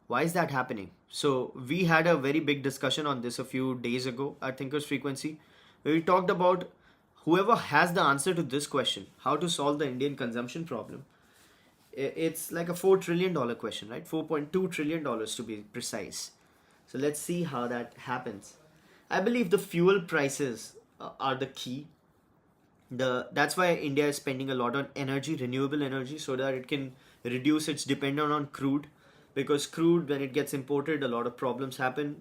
A: Why is that happening? So we had a very big discussion on this a few days ago at Thinkers Frequency, where we talked about whoever has the answer to this question, how to solve the Indian consumption problem. It's like a $4 trillion question, right? $4.2 trillion to be precise. So let's see how that happens. I believe the fuel prices are the key. That's why India is spending a lot on energy, renewable energy, so that it can reduce its dependence on crude. Because crude, when it gets imported, a lot of problems happen,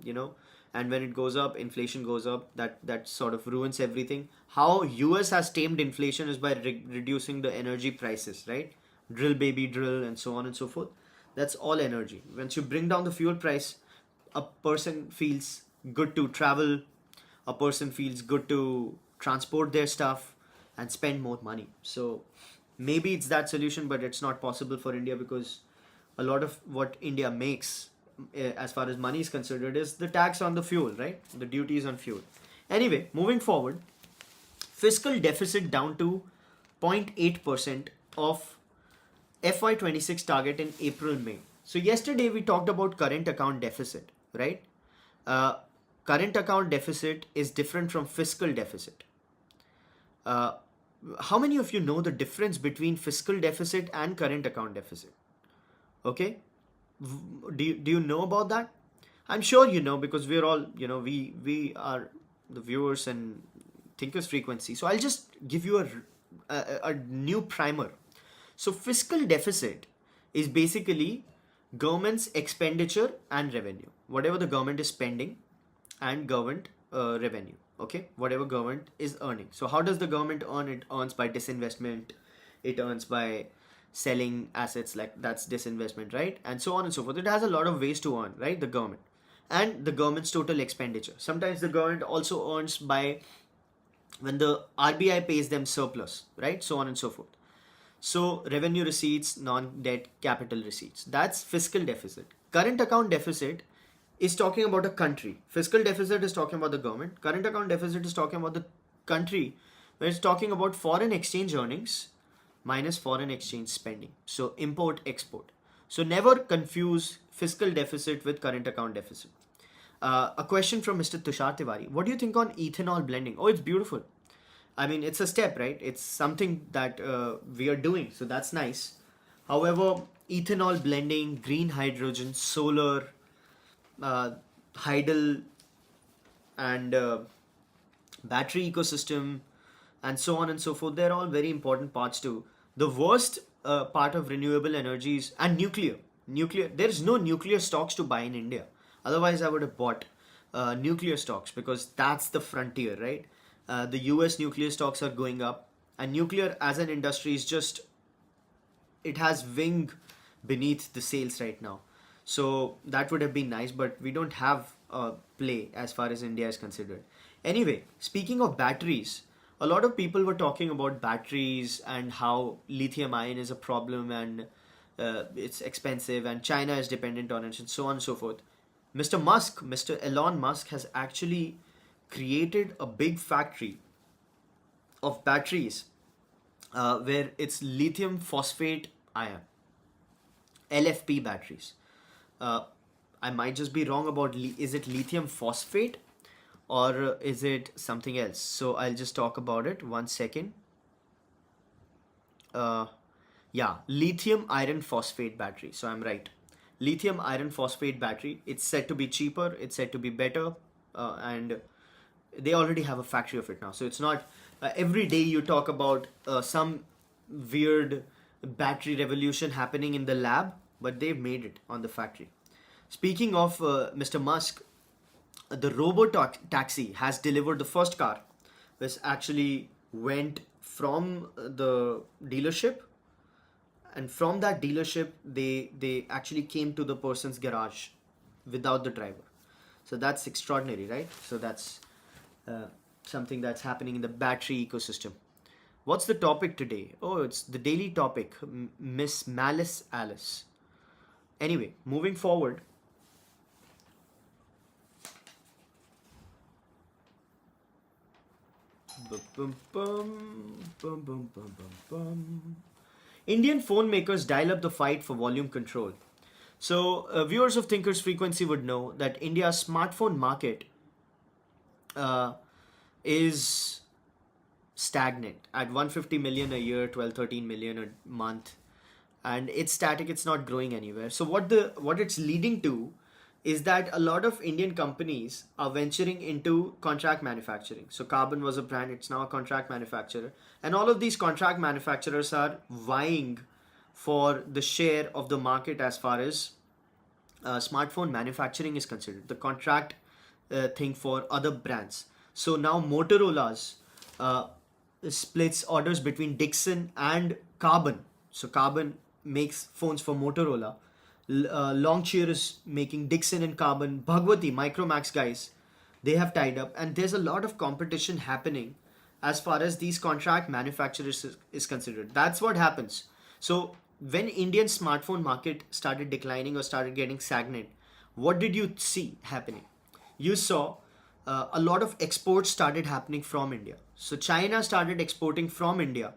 A: and when it goes up, inflation goes up. That sort of ruins everything. How US has tamed inflation is by reducing the energy prices, right? Drill baby drill, and so on and so forth. That's all energy. Once you bring down the fuel price, a person feels good to travel, a person feels good to transport their stuff and spend more money. So maybe it's that solution, but it's not possible for India, because a lot of what India makes, as far as money is considered, is the tax on the fuel, right? The duties on fuel. Anyway, moving forward, fiscal deficit down to 0.8% of FY26 target in April, May. So yesterday we talked about current account deficit, right? Uh, Current account deficit is different from fiscal deficit. Uh, how many of you know the difference between fiscal deficit and current account deficit? Okay, do you know about that? I'm sure you know, because we're all, we are the viewers and Thinkers Frequency. So I'll just give you a new primer. So fiscal deficit is basically government's expenditure and revenue, whatever the government is spending, and government revenue. Okay, whatever government is earning. So how does the government earn? It earns by disinvestment, it earns by selling assets, like that's disinvestment, right? And so on and so forth. It has a lot of ways to earn, right? The government. And the government's total expenditure. Sometimes the government also earns by when the RBI pays them surplus, right? So on and so forth. So revenue receipts, non-debt capital receipts. That's fiscal deficit. Current account deficit is talking about a country. Fiscal deficit is talking about the government. Current account deficit is talking about the country, where it's talking about foreign exchange earnings minus foreign exchange spending. So import, export. So never confuse fiscal deficit with current account deficit. A question from Mr. Tushar Tiwari. What do you think on ethanol blending? Oh, it's beautiful. I mean, it's a step, right? It's something that we are doing. So that's nice. However, ethanol blending, green hydrogen, solar, hydel, and battery ecosystem, and so on and so forth, they're all very important parts too. The worst part of renewable energies and nuclear, there is no nuclear stocks to buy in India. Otherwise I would have bought nuclear stocks, because that's the frontier, right? The US nuclear stocks are going up, and nuclear as an industry is just, it has wing beneath the sails right now. So that would have been nice, but we don't have a play as far as India is considered. Anyway, speaking of batteries, a lot of people were talking about batteries and how lithium ion is a problem, and it's expensive and China is dependent on it and so on and so forth. Mr. Elon Musk has actually created a big factory of batteries where it's lithium phosphate ion, LFP batteries. Uh, I might just be wrong about is it lithium phosphate or is it something else? So I'll just talk about it. 1 second. Uh, yeah, lithium iron phosphate battery. So I'm right. Lithium iron phosphate battery. It's said to be cheaper. It's said to be better, and they already have a factory of it now. So it's not every day you talk about some weird battery revolution happening in the lab, but they've made it on the factory. Speaking of Mr. Musk, the taxi has delivered the first car, which actually went from the dealership, and from that dealership they actually came to the person's garage without the driver. So that's extraordinary, right? So that's uh, something that's happening in the battery ecosystem. What's the topic today? Oh, it's the daily topic, Miss Malice Alice. Anyway, moving forward. Bum, bum, bum, bum, bum, bum, bum, bum. Indian phone makers dial up the fight for volume control. So, viewers of Thinkers Frequency would know that India's smartphone market uh, is stagnant at 150 million a year, 12, 13 million a month, and it's static. It's not growing anywhere. So what it's leading to is that a lot of Indian companies are venturing into contract manufacturing. So Carbon was a brand, it's now a contract manufacturer, and all of these contract manufacturers are vying for the share of the market as far as smartphone manufacturing is considered, the contract thing for other brands. So now Motorola's uh, splits orders between Dixon and Carbon. So Carbon makes phones for Motorola. Longcheer is making Dixon and Carbon. Bhagwati, Micromax guys, they have tied up, and there's a lot of competition happening as far as these contract manufacturers is considered. That's what happens. So when Indian smartphone market started declining or started getting stagnant, what did you see happening? You saw a lot of exports started happening from India. So China started exporting from India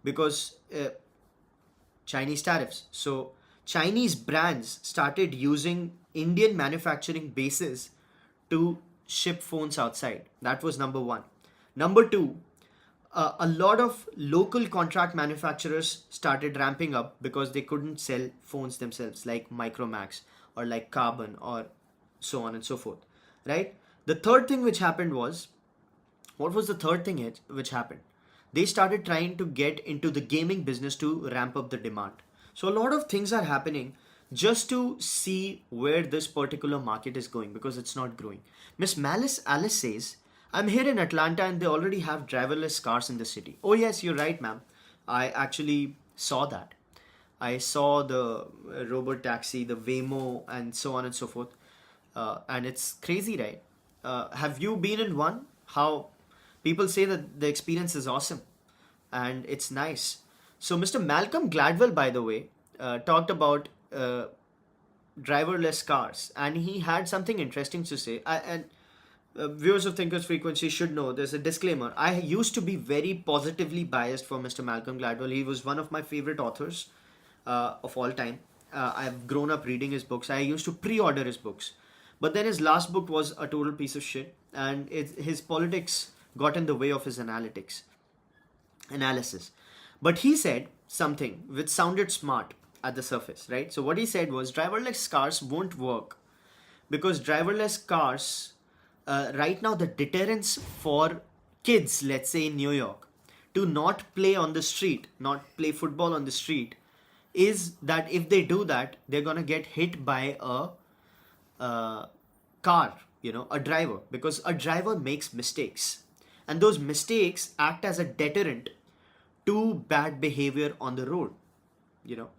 A: because Chinese tariffs. So Chinese brands started using Indian manufacturing bases to ship phones outside. That was number one. Number two, a lot of local contract manufacturers started ramping up because they couldn't sell phones themselves, like Micromax or like Carbon or so on and so forth. Right? The third thing which happened was, what was the third thing which happened? They started trying to get into the gaming business to ramp up the demand. So a lot of things are happening just to see where this particular market is going because it's not growing. Miss Malice Alice says, I'm here in Atlanta and they already have driverless cars in the city. Oh, yes, you're right, ma'am. I actually saw that. I saw the robot taxi, the Waymo, and so on and so forth. And it's crazy, right? Have you been in one? How people say that the experience is awesome and it's nice. So, Mr. Malcolm Gladwell, by the way, talked about driverless cars, and he had something interesting to say. And viewers of Thinkers Frequency should know there's a disclaimer. I used to be very positively biased for Mr. Malcolm Gladwell. He was one of my favorite authors of all time. I've grown up reading his books. I used to pre-order his books, but then his last book was a total piece of shit, and his politics got in the way of his analysis. But he said something which sounded smart at the surface, right? So what he said was driverless cars won't work because driverless cars, right now, the deterrence for kids, let's say in New York, to not play on the street, not play football on the street, is that if they do that, they're gonna get hit by a car, a driver, because a driver makes mistakes, and those mistakes act as a deterrent to bad behavior on the road, you know.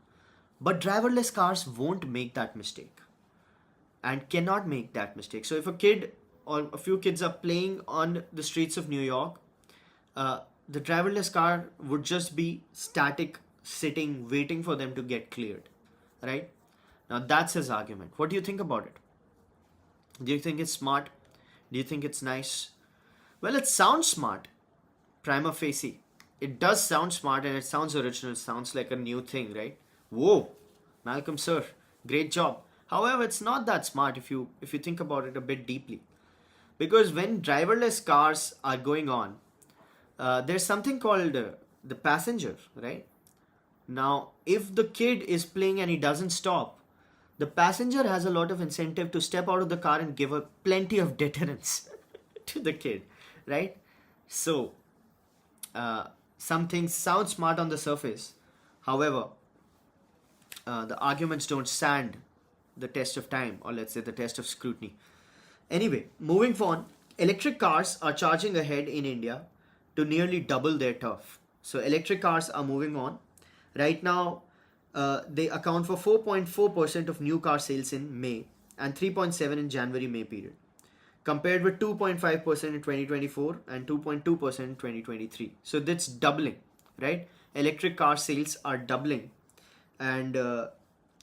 A: But driverless cars won't make that mistake. and cannot make that mistake. So if a kid or a few kids are playing on the streets of New York, the driverless car would just be static, sitting, waiting for them to get cleared, right? Now that's his argument. What do you think about it? Do you think it's smart? Do you think it's nice? Well, it sounds smart, prima facie. It does sound smart and it sounds original. It sounds like a new thing, right? Whoa, Malcolm sir, great job. However, it's not that smart if you think about it a bit deeply. Because when driverless cars are going on, there's something called the passenger, right? Now, if the kid is playing and he doesn't stop, the passenger has a lot of incentive to step out of the car and give a plenty of deterrence to the kid, right? So, some things sound smart on the surface. However, the arguments don't stand the test of time, or let's say the test of scrutiny. Anyway, moving on, electric cars are charging ahead in India to nearly double their turf. So, electric cars are moving on. Right now, they account for 4.4% of new car sales in May and 3.7 in January-May period, compared with 2.5% in 2024 and 2.2% in 2023. So that's doubling, right? Electric car sales are doubling, and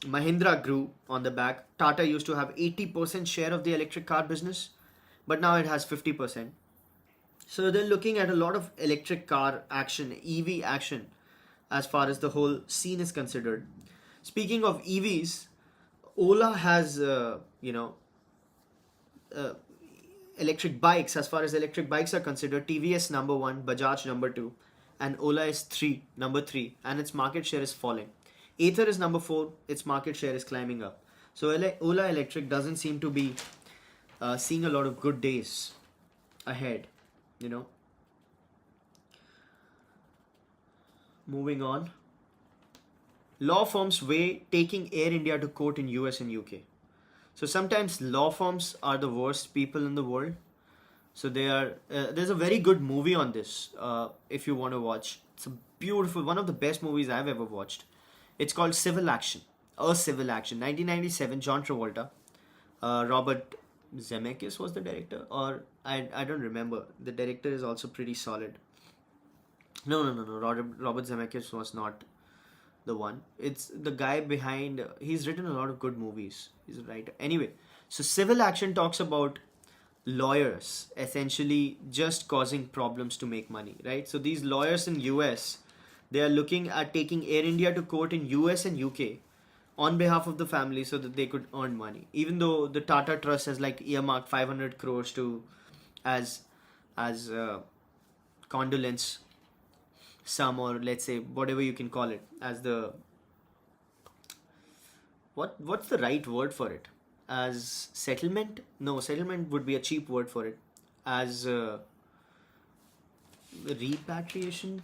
A: Mahindra grew on the back. Tata used to have 80% share of the electric car business, but now it has 50%. So they're looking at a lot of electric car action, EV action, as far as the whole scene is considered. Speaking of EVs, Ola has, uh, electric bikes. As far as electric bikes are considered, TVS number one, Bajaj number two, and Ola is number three, and its market share is falling. Ather is number four, its market share is climbing up. So Ola Electric doesn't seem to be seeing a lot of good days ahead, you know. Moving on. Law firms weigh taking Air India to court in US and UK. So sometimes law firms are the worst people in the world. So they are. There's a very good movie on this. If you want to watch, it's a beautiful, one of the best movies I've ever watched. It's called Civil Action. A Civil Action. 1997. John Travolta. Robert Zemeckis was the director, or I don't remember. The director is also pretty solid. No. Robert Zemeckis was not the one. It's the guy behind. He's written a lot of good movies. He's a writer. Anyway, so Civil Action talks about lawyers essentially just causing problems to make money, right? So these lawyers in US, they are looking at taking Air India to court in US and UK on behalf of the family so that they could earn money. Even though the Tata Trust has like earmarked 500 crores to as condolence sum, or let's say whatever you can call it, as the what's the right word for it, as settlement. No, settlement would be a cheap word for it. As repatriation,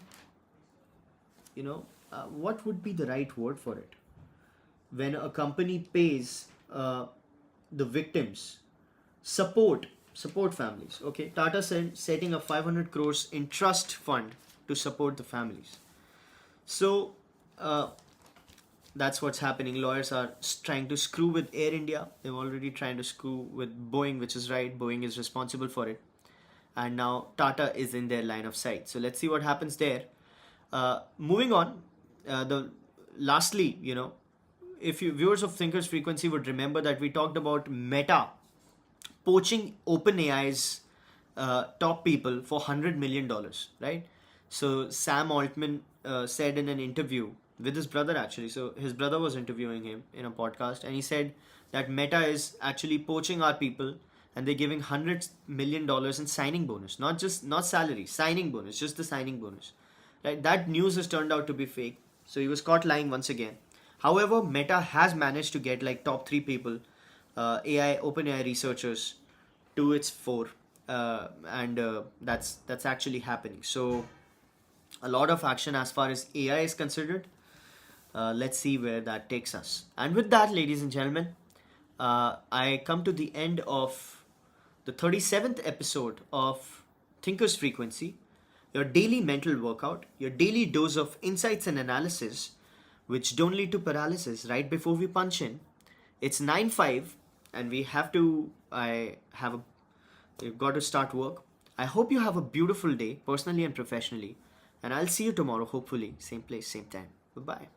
A: what would be the right word for it, when a company pays the victims support families. Okay, Tata setting up 500 crores in trust fund to support the families. So that's what's happening. Lawyers are trying to screw with Air India. They've already trying to screw with Boeing, which is right. Boeing is responsible for it, and now Tata is in their line of sight. So let's see what happens there. Moving on, the lastly, if you viewers of Thinkers Frequency would remember that we talked about Meta poaching OpenAI's top people for $100 million, right? So Sam Altman said in an interview with his brother, actually. So his brother was interviewing him in a podcast, and he said that Meta is actually poaching our people, and they're giving $100 million in signing bonus, not salary, signing bonus, just the signing bonus. Right? That news has turned out to be fake. So he was caught lying once again. However, Meta has managed to get like top three people, OpenAI researchers, to its fore, and that's actually happening. So a lot of action as far as AI is considered. Let's see where that takes us. And with that, ladies and gentlemen, I come to the end of the 37th episode of Thinkers Frequency, your daily mental workout, your daily dose of insights and analysis, which don't lead to paralysis right before we punch in. It's 9:05, and we have to. We've got to start work. I hope you have a beautiful day, personally and professionally, and I'll see you tomorrow. Hopefully, same place, same time. Bye bye.